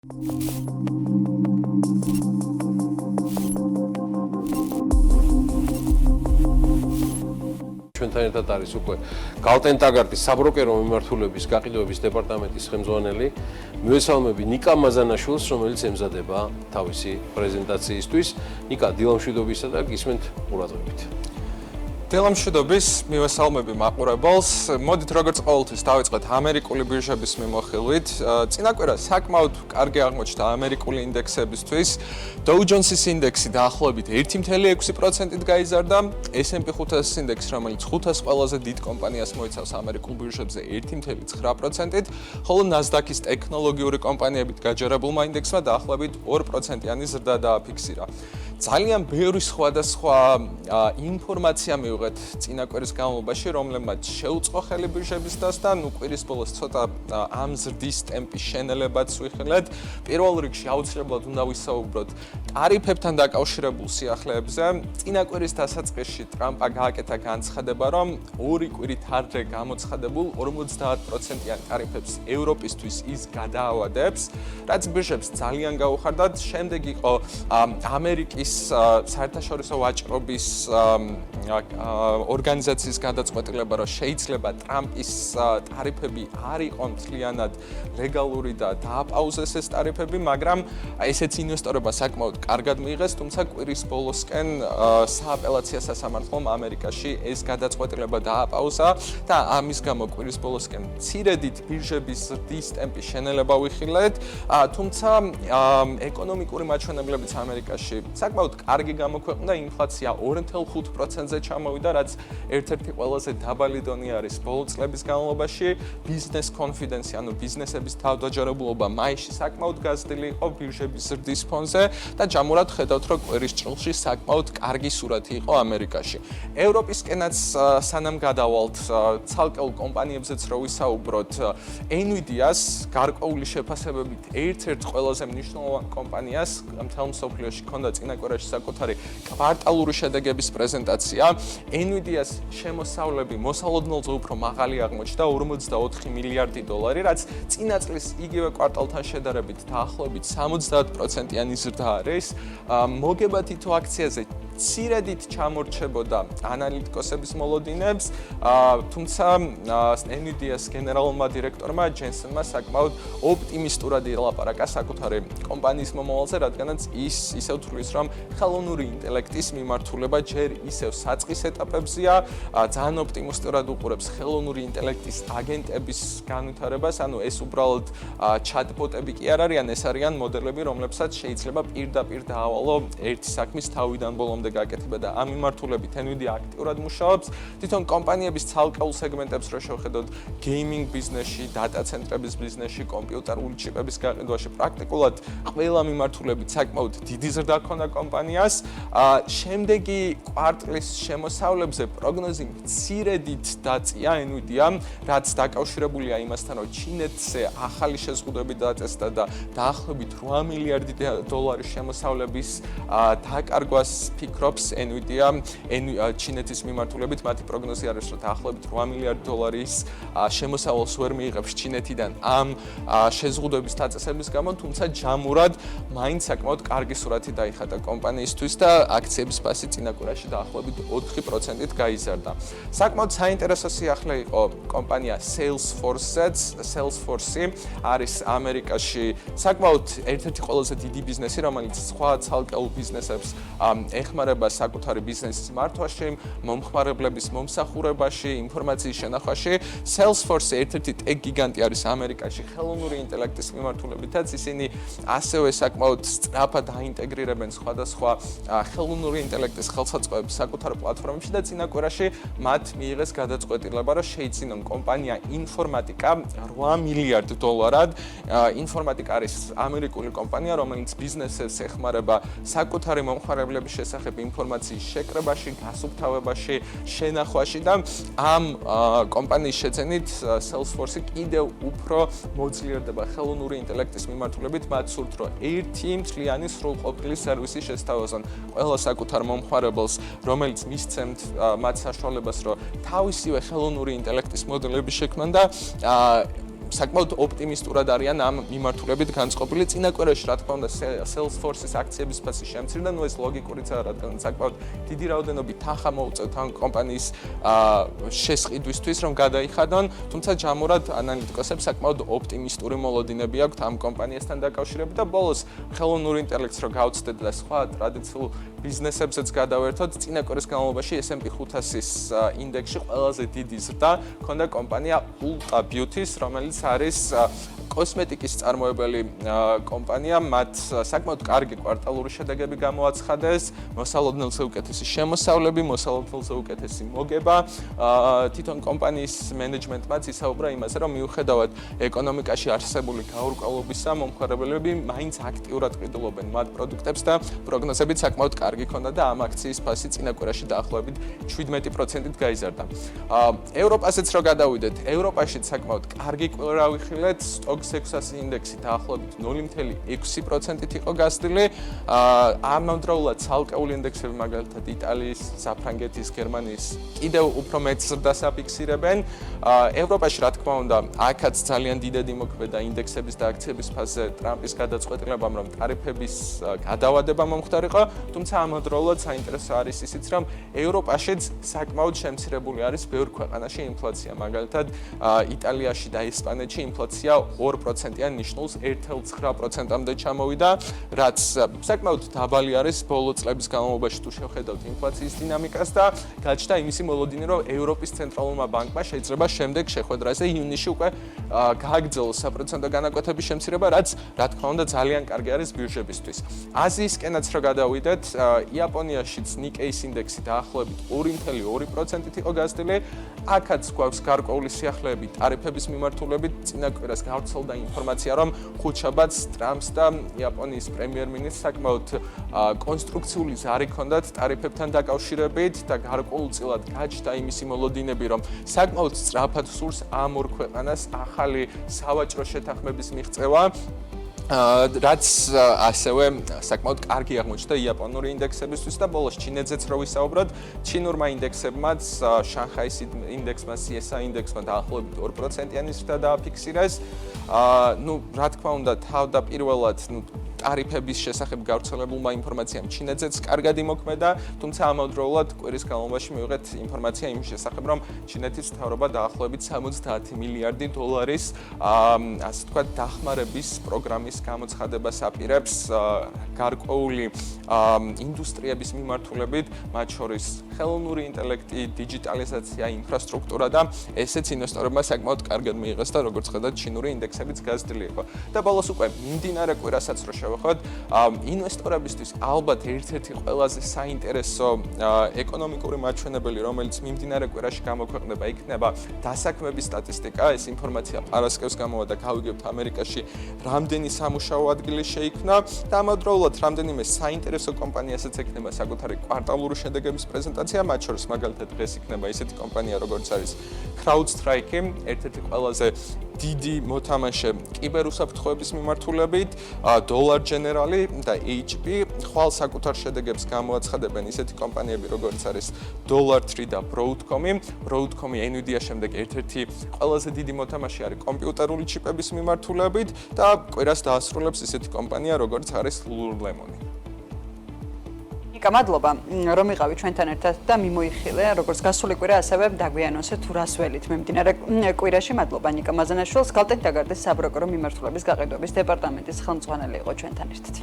ჩვენთან ერთად არის უკვე გალტენ ტაგარტის საბროკერო მიმართულების გაყიდვების დეპარტამენტის ხელმძღვანელი. მივესალმები ნიკა მაზანაშვილს, რომელიც ემზადება თავისი პრეზენტაციისთვის. ნიკა, დილამშვიდობისა და გისმენთ ყურადღებით. დილამშვიდობის, მივესალმები მაყურებელს. მოდით როგორც ყოველთვის დავიწყეთ ამერიკული ბირჟების მიმოხილვით. წინაკვირა საკმაოდ კარგი აღმოჩნდა ამერიკული ინდექსებისთვის. Dow Jones-ის ინდექსი დაახლოებით 1.6%-ით გაიზარდა, S&P 500-ის ინდექსი, რომელიც 500 ყველაზე დიდ კომპანიას მოიცავს ამერიკულ ბირჟებზე 1.9%-ით, ხოლო Nasdaq-ის ტექნოლოგიური კომპანიებით გაჯერებულმა ინდექსმა დაახლოებით 2%-იანი ზრდა დააფიქსირა. ძალიან ბევრი სხვადასხვა ინფორმაცია მივიღეთ წინაკვირის განმავლობაში, რომლებმაც შეუწყო ხელი ბირჟების დასთან, კვირის ბოლოს ცოტა ამ ზრდის ტემპის შენელებაც ვიხილეთ. პირველ რიგში აუცილებლად უნდა ვისაუბროთ ტარიფებთან დაკავშირებულ სიახლეებზე. წინაკვირის დასაწყისში ტრამპმა გააკეთა განცხადება, რომ ორი კვირით ადრე გამოცხადებულ 50%-იან ტარიფებს ევროპისთვის ის გადაავადებს, რაც ბირჟებს ძალიან გაუხარდათ. შემდეგ იყო ამერიკის საერთაშორისო ვაჭრობის ორგანიზაციის გადაწყვეტილება, რომ შეიძლება ტრამპის ტარიფები არ იყო მთლიანად ლეგალური და დააპაუზეს ეს ტარიფები, მაგრამ ესეც ინვესტორებმა საკმაოდ კარგად მიიღეს, თუმცა კვირის ბოლოსკენ სააპელაციო სასამართლომ ამერიკაში ეს გადაწყვეტილება დააპაუზა და ამის გამო კვირის ბოლოსკენ მცირედით ბირჟების ზრდის ტემპის შენელება ვიხილეთ, თუმცა ეკონომიკური მაჩვენებლებიც ამერიკაში საკმაოდ კარგი გამოქვეყნდა, ინფლაცია 2.5%-ზე ჩამოვიდა, რაც ერთ-ერთი ყველაზე დაბალი დონე არის ბოლო წლების განმავლობაში. ბიზნეს კონფიდენსი, ანუ ბიზნესების თავდაჯერებულობა მაისში საკმაოდ გაზრდილი იყო ბირჟების ზრდის ფონზე და ჯამურად ხედავთ, რომ კვირის ჭრილში საკმაოდ კარგი სურათი იყო ამერიკაში. ევროპისკენაც სანამ გადავალთ ცალკეულ კომპანიებზეც რო ვისაუბროთ, Nvidia-ს გარკვეული შეფასებებით ერთ-ერთ ყველაზე მნიშვნელოვან კომპანიას მთელ მსოფლიოში ჰქონდა წინაკვირაში საკუთარი კვარტალური შედეგების პრეზენტაცია. Nvidia-ს შემოსავლები მოსალოდნელზე უფრო მაღალი აღმოჩნდა 44 მილიარდი $, რაც წინა წლის იგივე კვარტალთან შედარებით დაახლოებით 70%-იანი ზრდა არის. მოგება თითო აქციაზე მცირედით ჩამორჩებოდა ანალიტიკოსების მოლოდინებს, თუმცა Nvidia-ს გენერალურმა დირექტორმა ჯენსენმა საკმაოდ ოპტიმისტურად ილაპარაკა საკუთარი კომპანიის მომავალზე, რადგანაც ის ისევ თვლის, რომ ხელოვნური ინტელექტის მიმართულება ჯერ ისევ საწყის ეტაპებზეა, ძალიან ოპტიმისტურად უყურებს ხელოვნური ინტელექტის აგენტების განვითარებას, ანუ ეს უბრალოდ ჩატბოტები კი არ არიან, ეს არიან მოდელები, რომლებსაც შეიძლება პირდაპირ დაავალო ერთი საქმის თავიდან ბოლომდე გაკეთება და ამ მიმართულებით Nvidia აქტიურად მუშაობს. თვითონ კომპანიების ცალკეულ სეგმენტებს რო შევხედოთ, გეიმინგ ბიზნესში, დატა ცენტრების ბიზნესში, კომპიუტერული ჩიპების გაყიდვაში, პრაქტიკულად ყველა მიმართულებით საკმაოდ დიდი ზრდა ჰქონდა კომპანიას. შემდეგი კვარტლის შემოსავლებზე პროგნოზი მცირედით დაწია Nvidia-მ, რაც დაკავშირებულია იმასთან, რომ ჩინეთზე ახალი შეზღუდვები დაწესდა და დაახლოებით 8 მილიარდი $-ის შემოსავლების დაკარგვას ფიქრობს Nvidia. ჩინეთის მიმართულებით მათი პროგნოზი არის, რომ დაახლოებით 8 მილიარდი $-ის შემოსავალს ვერ მიიღებს ჩინეთიდან ამ შეზღუდვების დაწესების გამო, თუმცა ჯამურად მაინც საკმაოდ კარგი სურათი დაიხატა კომპანიისთვის და აქციების ფასი წინაკვირაში დაახლოებით 4%-ით გაიზარდა. საკმაოდ საინტერესო სიახლე იყო კომპანია Salesforce-ს. Salesforce არის ამერიკაში საკმაოდ ერთ-ერთი ყველაზე დიდი ბიზნესი, რომელიც სხვა ცალკეულ ბიზნესებს ეხმარება საკუთარი ბიზნესის მართვაში, მომხმარებლების მომსახურებაში, ინფორმაციის შენახვაში. Salesforce ერთ-ერთი ტექ გიგანტი არის ამერიკაში ხელოვნური ინტელექტის მიმართულებითაც, ისინი ასევე საკმაოდ სწრაფად დაინტეგრირებენ სხვადასხვა ხელოვნური ინტელექტის ხელსაწყოებს საკუთარ პლატფორმებში და წინაკვირაში მათ მიიღეს გადაწყვეტილება, რომ შეიძინონ კომპანია ინფორმატიკა 8 მილიარდ $-ად. ინფორმატიკა არის ამერიკული კომპანია, რომელიც ბიზნესებს ეხმარება საკუთარი მომხმარებლების შესახებ ინფორმაციის შეკრებაში, გასუფთავებაში, შენახვაში და ამ კომპანიის შეძენით Salesforce კიდევ უფრო მოძლიერდება ხელოვნური ინტელექტის მიმართულებით, მათ სურთ, რომ ერთი მთლიანი სრულყოფილი სერვისი შესთავაზონ ყველა საკუთარ მომხმარებელს, რომელიც მისცემთ მათ საშუალებას, რომ თავისივე ხელოვნური ინტელექტის მოდელები შექმნან და საკმაოდ ოპტიმისტურად არიან ამ მიმართულებით განწყობილი. წინა კვირაში რა თქმა უნდა Salesforce-ის აქციების ფასი შემცირდა, ნუ ეს ლოგიკურიცაა, რადგან საკმაოდ დიდი რაოდენობით თანხა მოუწევთ ამ კომპანიის შესყიდვისთვის, რომ გადაიხადონ, თუმცა ჯამურად ანალიტიკოსებს საკმაოდ ოპტიმისტური მოლოდინები აქვთ ამ კომპანიასთან დაკავშირებით და ბოლოს ხელოვნური ინტელექტს რო გავცდეთ და სხვა ტრადიციულ ბიზნესებზეც გადავერთოთ, წინა კვირის განმავლობაში S&P 500-ის ინდექსში ყველაზე დიდი ზრდა ჰქონდა კომპანია Ulta Beauty-ს, რომელიც არის კოსმეტიკის წარმოებელი კომპანია, მათ საკმაოდ კარგი კვარტალური შედეგები გამოაცხადეს, მოსალოდნელზე უკეთესი შემოსავლები, მოსალოდნელზე უკეთესი მოგება. თვითონ კომპანიის მენეჯმენტმაც ისაუბრა იმაზე, რომ მიუხედავად ეკონომიკაში არსებული გაურკვევლობისა, მომხმარებლები მაინც აქტიურად ყიდულობენ მათ პროდუქტებს და პროგნოზებით საკმაოდ კარგი ქონდა და ამ აქციის ფასი წინა კვირაში დაახლოებით 17%-ით გაიზარდა. ევროპასაც რო გადავიდეთ, ევროპაშიც საკმაოდ კარგი კვირა ვიხილეთ, STOXX 600 ინდექსი დაახლოებით 0.6%-ით იყო გასწრილი. ამავდროულად ცალკეული ინდექსები, მაგალითად იტალიის, საფრანგეთის, გერმანიის კიდევ უფრო მეტ ზრდას აფიქსირებენ. ევროპაში რა თქმა უნდა, აქაც ძალიან დიდად იმოქმედა ინდექსების და აქციების ფასზე ტრამპის გადაწყვეტილებამ, რომ ტარიფების გადავადება მომხდარიყო, თუმცა ამავდროულად საინტერესო არის ისიც, რომ ევროპაშიც საკმაოდ შემცირებული არის ბევრ ქვეყანაში ინფლაცია. მაგალითად, იტალიაში და ესპანეთში ინფლაცია 2%-იან ნიშნულს 1.9%-ამდე ჩამოვიდა, რაც საკმაოდ დაბალი არის ბოლო წლების განმავლობაში თუ შევხედავთ ინფლაციის დინამიკას და გაჩნდა იმისი მოლოდინი, რომ ევროპის ცენტრალურმა ბანკმა შეიძლება შემდეგ შეხვედრაზე ივნისში უკვე გააგრძელოს საპროცენტო განაკვეთების შემცირება, რაც რა თქმა უნდა ძალიან კარგი არის ბირჟებისთვის. აზიისკენაც რო გადავიდეთ, იაპონიაშიც Nikkei ინდექსი დაახლოებით 2.2%-ით იყო გასწრილი. აქაც გვაქვს გარკვეული სიახლეები ტარიფების მიმართულებით. წინა კვირას გავრცელდა ინფორმაცია, რომ ხუთშაბათს ტრამპს და იაპონიის პრემიერ-მინისტრს საკმაოდ კონსტრუქციული ზარი ჰქონდათ ტარიფებთან დაკავშირებით და გარკვეულწილად გაჩნდა იმისი მოლოდინები, რომ საკმაოდ სწრაფად სურს ამ ორ ქვეყანას ახალი სავაჭრო შეთანხმების მიღწევა. რაც ასევე საკმაოდ კარგი აღმოჩნდა იაპონური ინდექსებისთვის და ბოლოს ჩინეთზეც რო ვისაუბროთ, ჩინურმა ინდექსებმაც შანხაის ინდექსმა, CSI ინდექსმა დაახლოებით 2%-იანი ზრდა დააფიქსირეს. ნუ რა თქმა უნდა, თავდაპირველად ტარიფების შესახებ გავრცელებულმა ინფორმაციამ ჩინეთზეც კარგად იმოქმედა, თუმცა ამავდროულად კვირის განმავლობაში მივიღეთ ინფორმაცია იმის შესახებ, რომ ჩინეთის მთავრობა დაახლოებით 70 მილიარდი დოლარის ასე ვთქვათ დახმარების პროგრამის გამოცხადებას აპირებს გარკვეული ინდუსტრიების მიმართულებით, მათ შორის ხელოვნური ინტელექტი, დიჯიტალიზაცია, ინფრასტრუქტურა და ესეც ინვესტორებმა საკმაოდ კარგად მიიღეს და როგორც ხედავთ, ჩინური ინდექსებიც გაზრდილი იყო. და ბოლოს უკვე მიმდინარე კვირასაც რო შევეხოთ, ინვესტორებისთვის ალბათ ერთ-ერთი ყველაზე საინტერესო ეკონომიკური მაჩვენებელი, რომელიც მიმდინარე კვირაში გამოქვეყნდება, იქნება დასაქმების სტატისტიკა. ეს ინფორმაცია პარასკევს გამოვა და გავიგებთ ამერიკაში რამდენი სამუშაო ადგილი შეიქმნა და ამავდროულად რამდენიმე საინტერესო კომპანიასაც ექნება საკუთარი კვარტალური შედეგების პრეზენტაცია, მათ შორის მაგალითად დღეს იქნება ისეთი კომპანია, როგორც არის CrowdStrike, ერთ-ერთი ყველაზე დიდი მოთამაშე კიბერუსაფრთხოების მიმართულებით, Dollar General და HP, ხვალ საკუთარ შედეგებს გამოაცხადებენ ისეთი კომპანიები, როგორც არის Dollar.Tree და Broadcom. Broadcom Nvidia შემდეგ ერთ-ერთი ყველაზე დიდი მოთამაშე არის კომპიუტერული ჩიპების მიმართულებით და კვირას დაასრულებს ისეთი კომპანია, როგორც არის Lululemon. მადლობა, რომ იყავით ჩვენთან ერთად და მიმოიხილე, როგორც გასული კვირა, ასევე დაგვიანონსე თუ რას ველით მიმდინარე კვირაში. მადლობა ნიკა მაზანაშვილს, გალტენდაგარდეს საბროკერო მიმართულების გაყიდვების დეპარტამენტის ხელმძღვანელი იყო ჩვენთან ერთად.